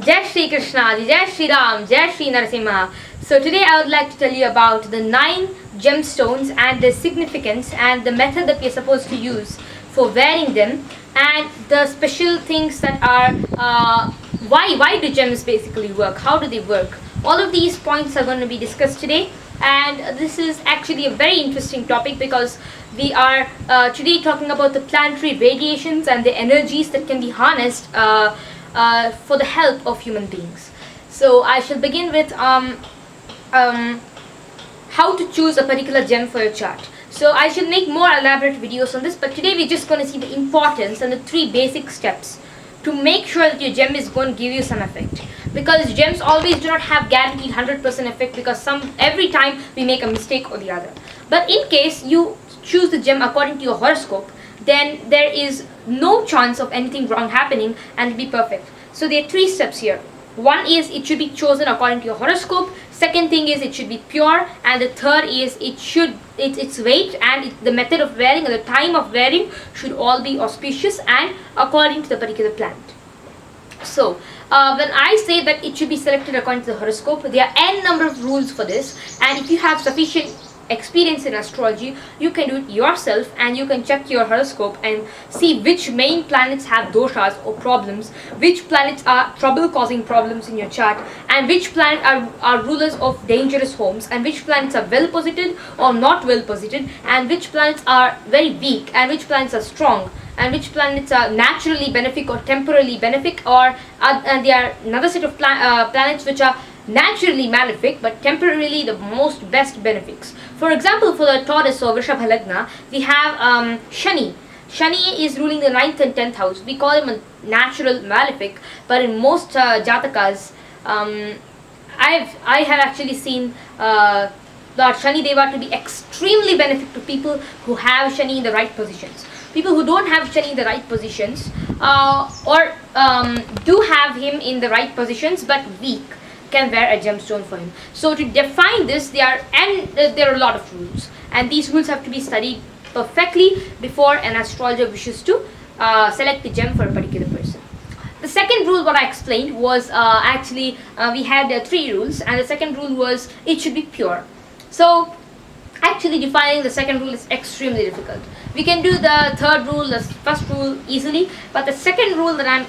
Jai Shri Krishna, Jai Shri Ram, Jai Shri Narasimha. So today I would like to tell you about the 9 gemstones and their significance and the method that we are supposed to use for wearing them, and the special things that are why do gems basically work, how do they work. All of these points are going to be discussed today, and this is actually a very interesting topic because we are today talking about the planetary radiations and the energies that can be harnessed for the help of human beings. So I shall begin with how to choose a particular gem for your chart. So I shall make more elaborate videos on this, but today we're just going to see the importance and the 3 basic steps to make sure that your gem is going to give you some effect. Because gems always do not have guaranteed 100% effect, because every time we make a mistake or the other. But in case you choose the gem according to your horoscope, then there is no chance of anything wrong happening and it'll be perfect. So there are 3 steps here. One is it should be chosen according to your horoscope. Second thing is it should be pure, and the third is its weight and the method of wearing or the time of wearing should all be auspicious and according to the particular planet. So when I say that it should be selected according to the horoscope, there are n number of rules for this, and if you have sufficient experience in astrology, you can do it yourself and you can check your horoscope and see which main planets have doshas or problems, which planets are trouble causing problems in your chart, and which planets are rulers of dangerous homes, and which planets are well posited or not well posited, and which planets are very weak and which planets are strong, and which planets are naturally benefic or temporarily benefic, or and there are another set of planets which are naturally malefic but temporarily the most best benefics. For example, for the Taurus or Vrishabha Lagna, we have Shani. Shani is ruling the 9th and 10th house. We call him a natural malefic, but in most Jatakas, I have actually seen Lord Shani Deva to be extremely benefic to people who have Shani in the right positions. People who don't have Shani in the right positions or do have him in the right positions but weak can wear a gemstone for him. So to define this, there are a lot of rules, and these rules have to be studied perfectly before an astrologer wishes to select a gem for a particular person. The second rule, what I explained, was we had 3 rules, and the second rule was it should be pure. So actually defining the second rule is extremely difficult. We can do the third rule, the first rule easily, but the second rule that I'm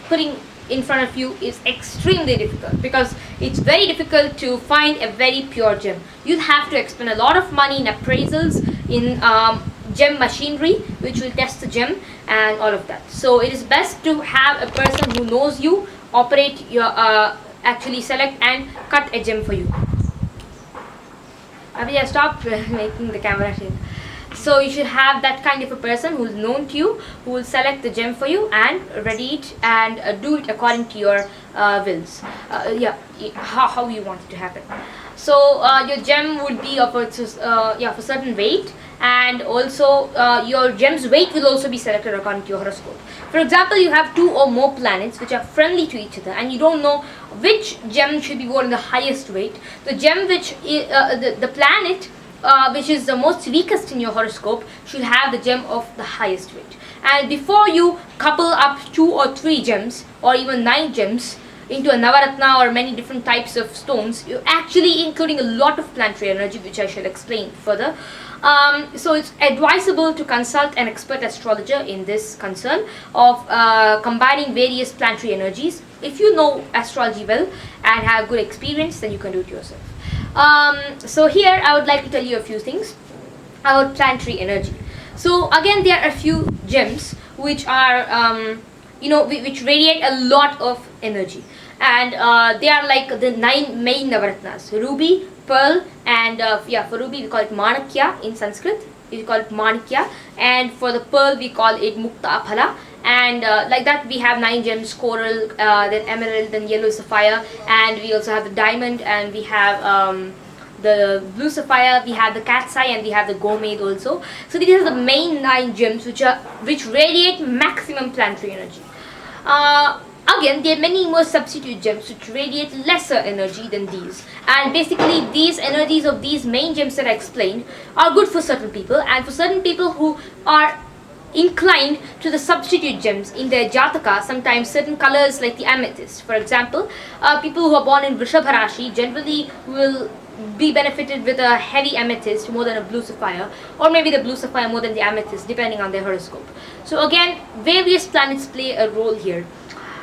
putting in front of you is extremely difficult because it's very difficult to find a very pure gem. You'll have to expend a lot of money in appraisals, in gem machinery which will test the gem and all of that. So it is best to have a person who knows you operate your actually select and cut a gem for you. Abhigya, stop making the camera shake. So you should have that kind of a person who is known to you, who will select the gem for you and ready it and do it according to your wills. How you want it to happen. So your gem would be of a certain weight, and also your gem's weight will also be selected according to your horoscope. For example, you have 2 or more planets which are friendly to each other, and you don't know which gem should be worn in the highest weight. The gem which the planet which is the most weakest in your horoscope should have the gem of the highest weight. And before you couple up 2 or 3 gems or even 9 gems into a Navaratna or many different types of stones, you're actually including a lot of planetary energy, which I shall explain further. So it's advisable to consult an expert astrologer in this concern of combining various planetary energies. If you know astrology well and have good experience, then you can do it yourself. So here I would like to tell you a few things about planetary energy. So again, there are a few gems which are which radiate a lot of energy, and they are like the 9 main Navaratnas: ruby, pearl, and for ruby we call it Manakya in Sanskrit, we call it Manikya, and for the pearl we call it Mukta Aphala. And like that we have 9 gems: coral, then emerald, then yellow sapphire, and we also have the diamond, and we have the blue sapphire, we have the cat's eye, and we have the gourmet also. So these are the main 9 gems which radiate maximum planetary energy. Again, there are many more substitute gems which radiate lesser energy than these, and basically these energies of these main gems that I explained are good for certain people, and for certain people who are inclined to the substitute gems in their jataka. Sometimes certain colors like the amethyst, for example, people who are born in Vrishabha Rashi generally will be benefited with a heavy amethyst more than a blue sapphire, or maybe the blue sapphire more than the amethyst, depending on their horoscope. So again, various planets play a role here.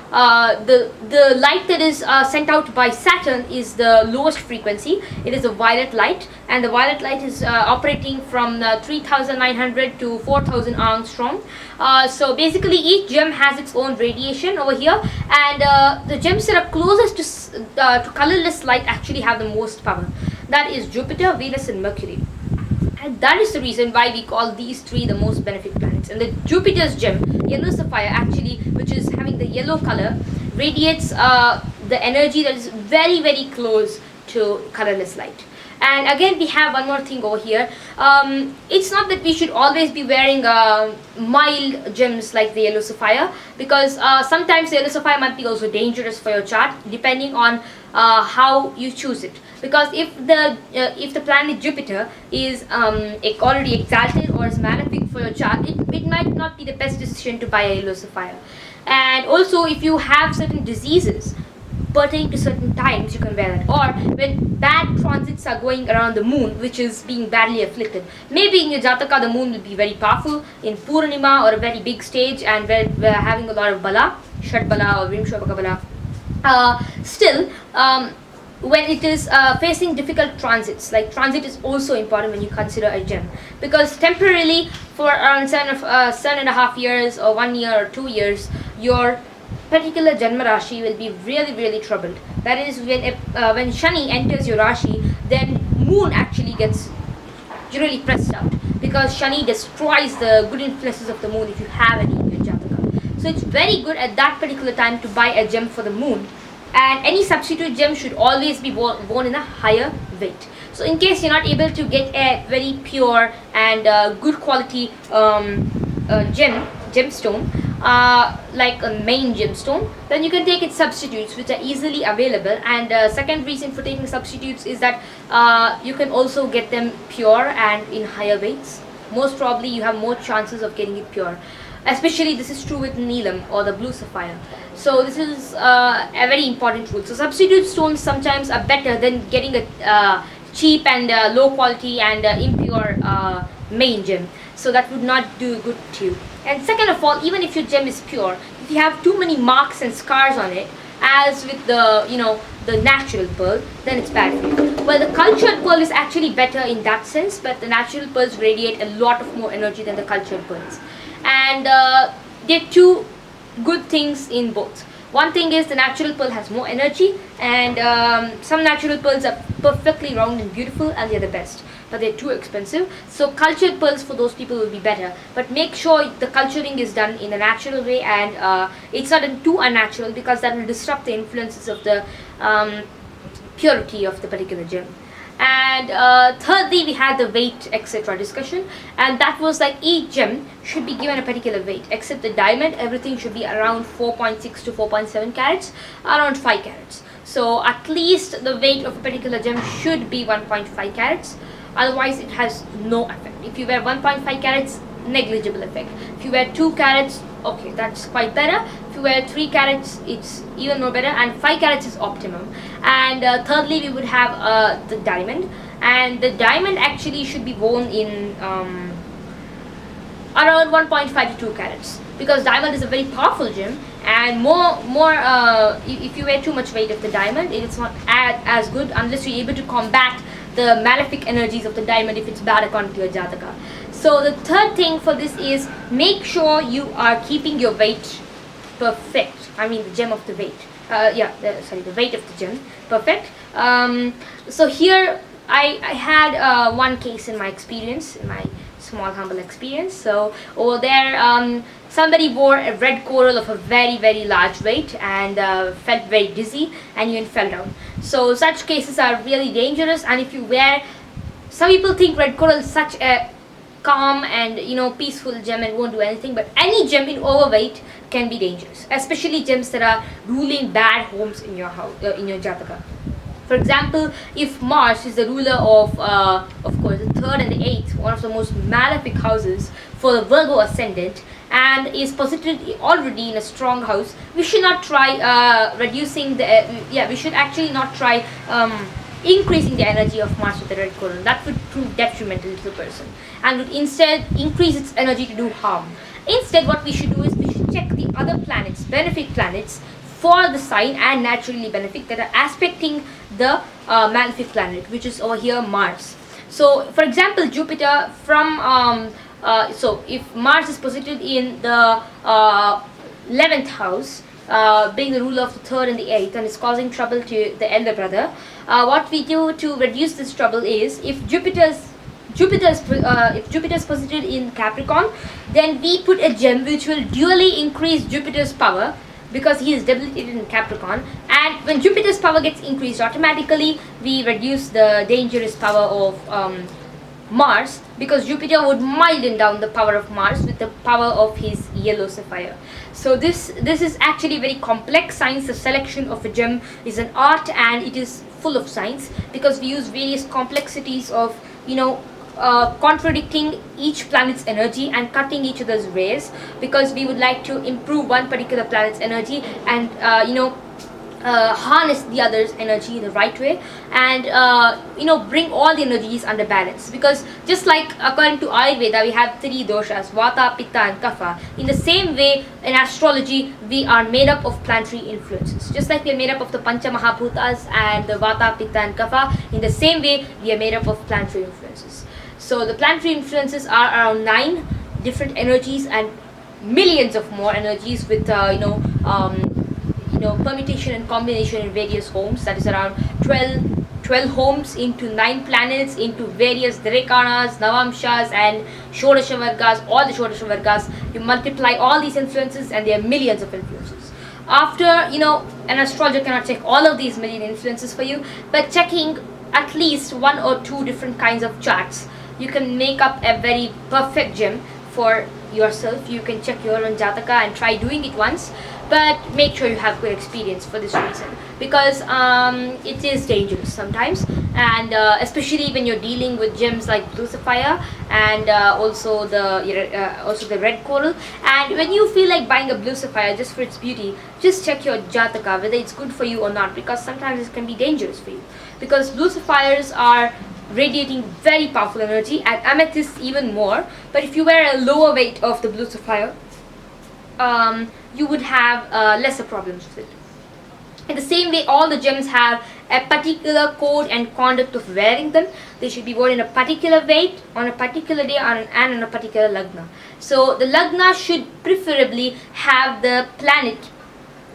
The light that is sent out by Saturn is the lowest frequency. It is a violet light, and the violet light is operating from 3900 to 4000 angstrom. So basically each gem has its own radiation over here, and the gems that are closest to colorless light actually have the most power. That is Jupiter, Venus and Mercury. And that is the reason why we call these three the most benefic planets. And the Jupiter's gem, yellow sapphire actually, which is having the yellow color, radiates the energy that is very, very close to colorless light. And again, we have one more thing over here. It's not that we should always be wearing mild gems like the yellow sapphire, because sometimes the yellow sapphire might be also dangerous for your chart, depending on how you choose it. Because if the planet Jupiter is already exalted or is malefic for your chart, it might not be the best decision to buy a yellow sapphire. And also, if you have certain diseases pertaining to certain times, you can wear that. Or when bad transits are going around the moon, which is being badly afflicted, maybe in your jataka the moon will be very powerful in Purnima or a very big stage, and we're having a lot of bala, Shad bala or Vimshabaka bala. Still, when it is facing difficult transits, like transit is also important when you consider a gem, because temporarily for around 7.5 years or 1 year or 2 years, your particular Janma Rashi will be really, really troubled. That is when Shani enters your Rashi, then moon actually gets really pressed out, because Shani destroys the good influences of the moon if you have any in your Jataka. So it's very good at that particular time to buy a gem for the moon. And any substitute gem should always be worn in a higher weight. So in case you're not able to get a very pure and good quality gemstone, like a main gemstone, then you can take its substitutes, which are easily available. And second reason for taking substitutes is that you can also get them pure and in higher weights. Most probably you have more chances of getting it pure. Especially this is true with Neelam or the blue sapphire. So this is a very important rule. So substitute stones sometimes are better than getting a cheap and low quality and impure main gem. So that would not do good to you. And second of all, even if your gem is pure, if you have too many marks and scars on it, as with the natural pearl, then it's bad for you. Well, the cultured pearl is actually better in that sense, but the natural pearls radiate a lot of more energy than the cultured pearls. And there are two good things in both. One thing is the natural pearl has more energy, and some natural pearls are perfectly round and beautiful, and they're the best, but they're too expensive. So cultured pearls for those people will be better, but make sure the culturing is done in a natural way, and it's not too unnatural, because that will disrupt the influences of the purity of the particular gem. And thirdly, we had the weight etc discussion, and that was like each gem should be given a particular weight, except the diamond. Everything should be around 4.6 to 4.7 carats, around 5 carats. So at least the weight of a particular gem should be 1.5 carats, otherwise it has no effect. If you wear 1.5 carats, negligible effect. If you wear 2 carats, okay, that's quite better. If you wear 3 carats, it's even more better, and 5 carats is optimum. And thirdly, we would have the diamond, and the diamond actually should be worn in around 1.5 to 2 carats, because diamond is a very powerful gem, and if you wear too much weight of the diamond, it's not as good unless you're able to combat the malefic energies of the diamond if it's bad according to your Jataka. So the third thing for this is make sure you are keeping your weight perfect. I mean the gem of the weight. The weight of the gem perfect. So here I had one case in my experience, in my small humble experience. So over there, somebody wore a red coral of a very, very large weight and felt very dizzy and even fell down. So such cases are really dangerous, and if you wear, some people think red coral is such a calm and peaceful gem and won't do anything, but any gem in overweight can be dangerous, especially gems that are ruling bad homes in your house, in your Jataka. For example, if Mars is the ruler of course, the third and the eighth, one of the most malefic houses for the Virgo ascendant, and is posited already in a strong house, we should not try reducing the. We should actually not try increasing the energy of Mars with the red coral. That would prove detrimental to the person, and would instead increase its energy to do harm. Instead, what we should do is we should check the other planets, benefic planets, for the sign and naturally benefic that are aspecting the malefic planet, which is over here Mars. So, for example, Jupiter from so if Mars is posited in the 11th house, being the ruler of the third and the eighth, and is causing trouble to the elder brother, what we do to reduce this trouble is, if Jupiter is posited in Capricorn, then we put a gem which will dually increase Jupiter's power, because he is debilitated in Capricorn. And when Jupiter's power gets increased, automatically we reduce the dangerous power of Mars, because Jupiter would milden down the power of Mars with the power of his yellow sapphire. So this is actually very complex science. The selection of a gem is an art, and it is full of science, because we use various complexities of contradicting each planet's energy and cutting each other's rays, because we would like to improve one particular planet's energy and harness the other's energy in the right way, and bring all the energies under balance. Because just like according to Ayurveda, we have three doshas: Vata, Pitta and Kapha. In the same way, in astrology, we are made up of planetary influences. Just like we are made up of the Pancha Mahabhutas and the Vata, Pitta and Kapha, in the same way we are made up of planetary influences. So the planetary influences are around 9 different energies and millions of more energies with permutation and combination in various homes. That is around 12 homes into 9 planets, into various Direkanas, Navamshas and Shodasha Vargas, all the Shodasha Vargas. You multiply all these influences and there are millions of influences. After, an astrologer cannot check all of these million influences for you, but checking at least 1 or 2 different kinds of charts, you can make up a very perfect gem for yourself. You can check your own Jataka and try doing it once, but make sure you have good experience for this reason, because it is dangerous sometimes, and especially when you're dealing with gems like blue sapphire and also the red coral. And when you feel like buying a blue sapphire just for its beauty, just check your Jataka whether it's good for you or not, because sometimes it can be dangerous for you, because blue sapphires are radiating very powerful energy, and amethyst even more. But if you wear a lower weight of the blue sapphire, you would have lesser problems with it. In the same way, all the gems have a particular code and conduct of wearing them. They should be worn in a particular weight, on a particular day, and on a particular lagna. So the lagna should preferably have the planet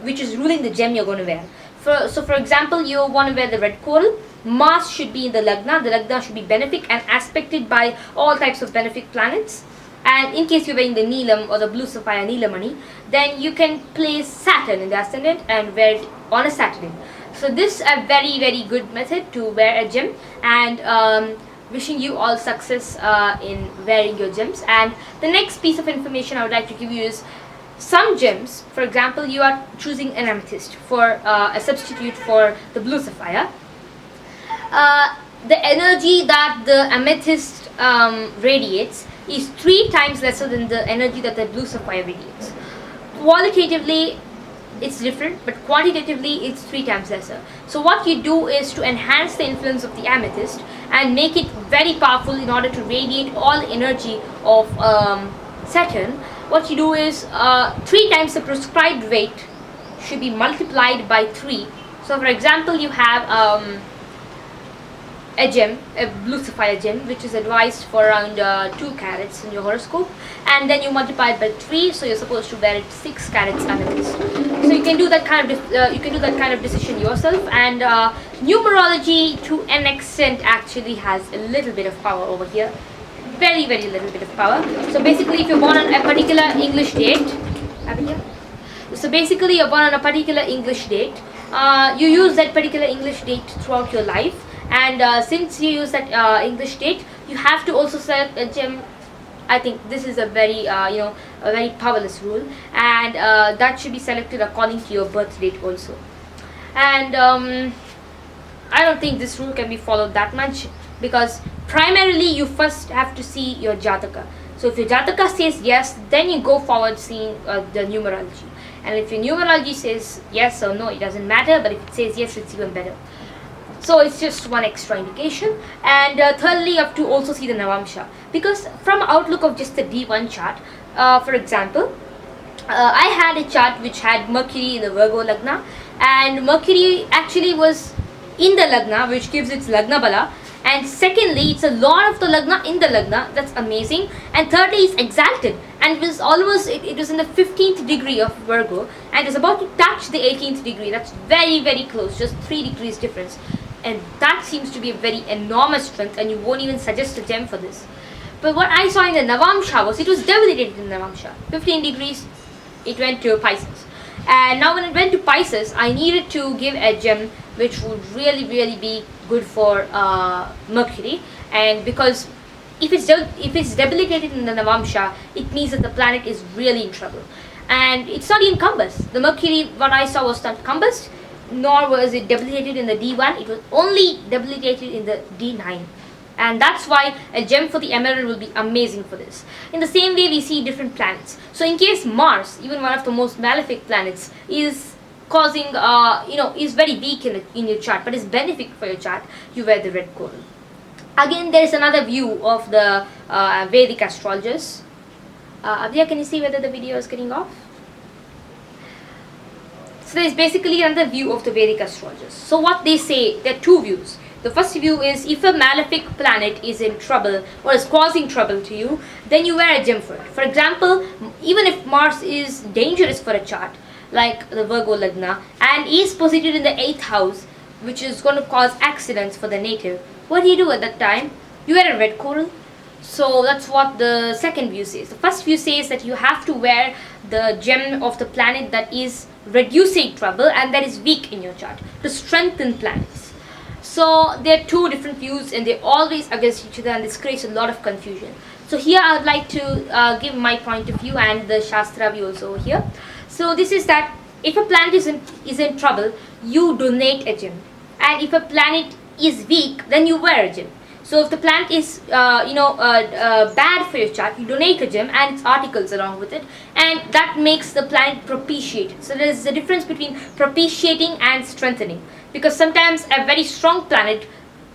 which is ruling the gem you're going to wear. For example, you want to wear the red coral, Mars should be in the lagna. The lagna should be benefic and aspected by all types of benefic planets. And in case you're wearing the Neelam or the blue sapphire Neelamani, then you can place Saturn in the ascendant and wear it on a Saturday. So this is a very, very good method to wear a gem, and wishing you all success in wearing your gems. And the next piece of information I would like to give you is some gems. For example, you are choosing an amethyst for a substitute for the blue sapphire. The energy that the amethyst radiates is 3 times lesser than the energy that the blue sapphire radiates. Qualitatively, it's different, but quantitatively, it's 3 times lesser. So what you do is to enhance the influence of the amethyst and make it very powerful in order to radiate all the energy of Saturn. What you do is 3 times the prescribed weight should be multiplied by 3. So for example, you have a gem, a blue sapphire gem, which is advised for around 2 carats in your horoscope, and then you multiply it by 3, so you're supposed to wear it 6 carats amethyst. So you can do that kind of decision yourself. And numerology to an extent actually has a little bit of power over here, very, very little bit of power. So basically, if you're born on a particular English date, Abhigya? So basically, you're born on a particular English date. You use that particular English date throughout your life. And since you use that English date, you have to also select a gem. I think this is a very a very powerless rule, and that should be selected according to your birth date also. And I don't think this rule can be followed that much, because primarily you first have to see your Jataka. So if your Jataka says yes, then you go forward seeing the numerology. And if your numerology says yes or no, it doesn't matter, but if it says yes, it's even better. So it's just one extra indication. And thirdly, you have to also see the Navamsha, because from outlook of just the D1 chart, for example, I had a chart which had Mercury in the Virgo Lagna, and Mercury actually was in the Lagna, which gives its Lagna Bala. And secondly, it's a lot of the Lagna in the Lagna, that's amazing. And thirdly, it's exalted, and it was almost, it was in the 15th degree of Virgo, and it's about to touch the 18th degree. That's very, very close, just 3 degrees difference. And that seems to be a very enormous strength, and you won't even suggest a gem for this. But what I saw in the Navamsha was, it was debilitated in Navamsha. 15 degrees, it went to Pisces. And now when it went to Pisces, I needed to give a gem which would really, really be good for Mercury. And because if it's debilitated in the Navamsha, it means that the planet is really in trouble. And it's not even combust. The Mercury, what I saw, was not combust, nor was it debilitated in the D1. It was only debilitated in the D9. And that's why a gem for the emerald will be amazing for this. In the same way, we see different planets. So in case Mars, even one of the most malefic planets, is causing, is very weak in your chart, but is benefic for your chart, you wear the red coral. Again, there is another view of the Vedic astrologers. Abhigya, can you see whether the video is getting off? So there is basically another view of the Vedic astrologers. So what they say, there are 2 views. The first view is, if a malefic planet is in trouble or is causing trouble to you, then you wear a gem for it. For example, even if Mars is dangerous for a chart, like the Virgo Lagna, and is posited in the 8th house, which is going to cause accidents for the native, what do you do at that time? You wear a red coral. So that's what the second view says. The first view says that you have to wear the gem of the planet that is reducing trouble and that is weak in your chart, to strengthen planets. So there are 2 different views, and they're always against each other, and this creates a lot of confusion. So here I would like to give my point of view and the Shastra view also here. So this is that if a planet is in trouble, you donate a gem, and if a planet is weak, then you wear a gem. So if the planet is bad for your chart, you donate a gem and its articles along with it, and that makes the planet propitiate. So there is a difference between propitiating and strengthening, because sometimes a very strong planet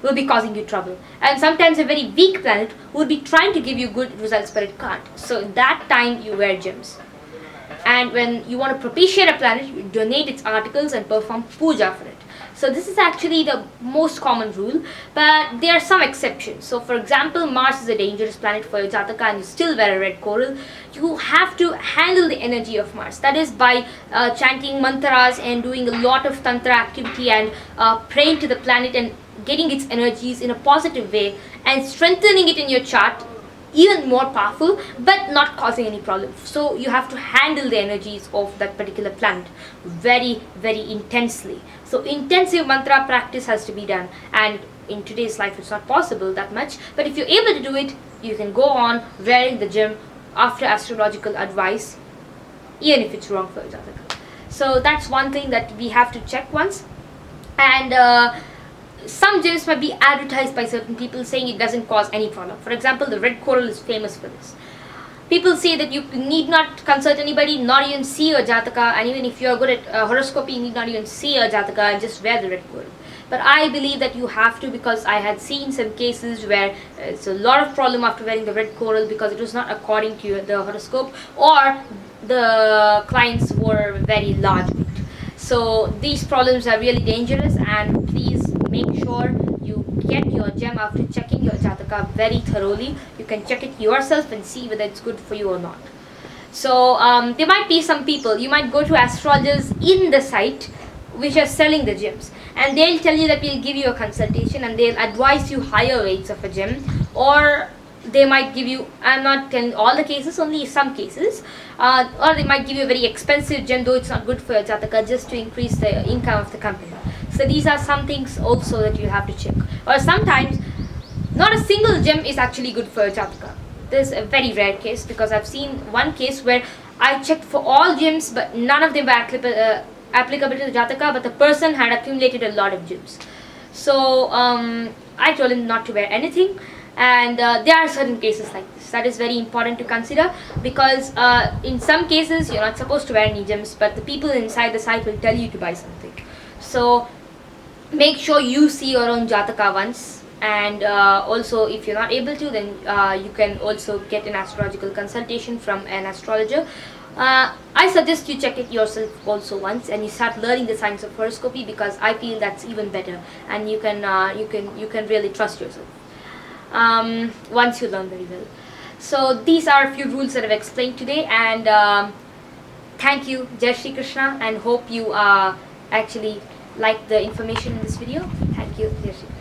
will be causing you trouble, and sometimes a very weak planet will be trying to give you good results, but it can't. So that time you wear gems. And when you want to propitiate a planet, you donate its articles and perform puja for it. So this is actually the most common rule, but there are some exceptions. So for example, Mars is a dangerous planet for your Jataka and you still wear a red coral. You have to handle the energy of Mars. That is by chanting mantras and doing a lot of tantra activity and praying to the planet and getting its energies in a positive way and strengthening it in your chart, even more powerful, but not causing any problem. So you have to handle the energies of that particular planet very, very intensely. So intensive mantra practice has to be done, and in today's life it's not possible that much, but if you're able to do it, you can go on wearing the gem after astrological advice, even if it's wrong for your Jataka. So that's one thing that we have to check once. And some gems might be advertised by certain people saying it doesn't cause any problem. For example, the red coral is famous for this. People say that you need not consult anybody, not even see your Jataka, and even if you are good at horoscopy, you need not even see your Jataka and just wear the red coral. But I believe that you have to, because I had seen some cases where it's a lot of problem after wearing the red coral because it was not according to the horoscope, or the clients were very large. So these problems are really dangerous, and please make sure you get your gem after checking your Jataka very thoroughly. You can check it yourself and see whether it's good for you or not. So there might be some people, you might go to astrologers in the site which are selling the gems, and they'll tell you that we'll give you a consultation and they'll advise you higher rates of a gem, or they might give you, I'm not telling all the cases, only some cases, or they might give you a very expensive gem though it's not good for your Jataka, just to increase the income of the company. So these are some things also that you have to check. Or sometimes not a single gem is actually good for your Jataka. This is a very rare case, because I've seen one case where I checked for all gems but none of them were applicable to the Jataka, but the person had accumulated a lot of gems. So I told him not to wear anything, and there are certain cases like this that is very important to consider, because in some cases you're not supposed to wear any gems, but the people inside the site will tell you to buy something. So make sure you see your own Jataka once, and also if you're not able to, then you can also get an astrological consultation from an astrologer. I suggest you check it yourself also once, and you start learning the science of horoscopy, because I feel that's even better, and you can really trust yourself once you learn very well. So these are a few rules that I've explained today, and thank you, Jai Shri Krishna, and hope you actually like the information in this video. Thank you, Jai Shri Krishna.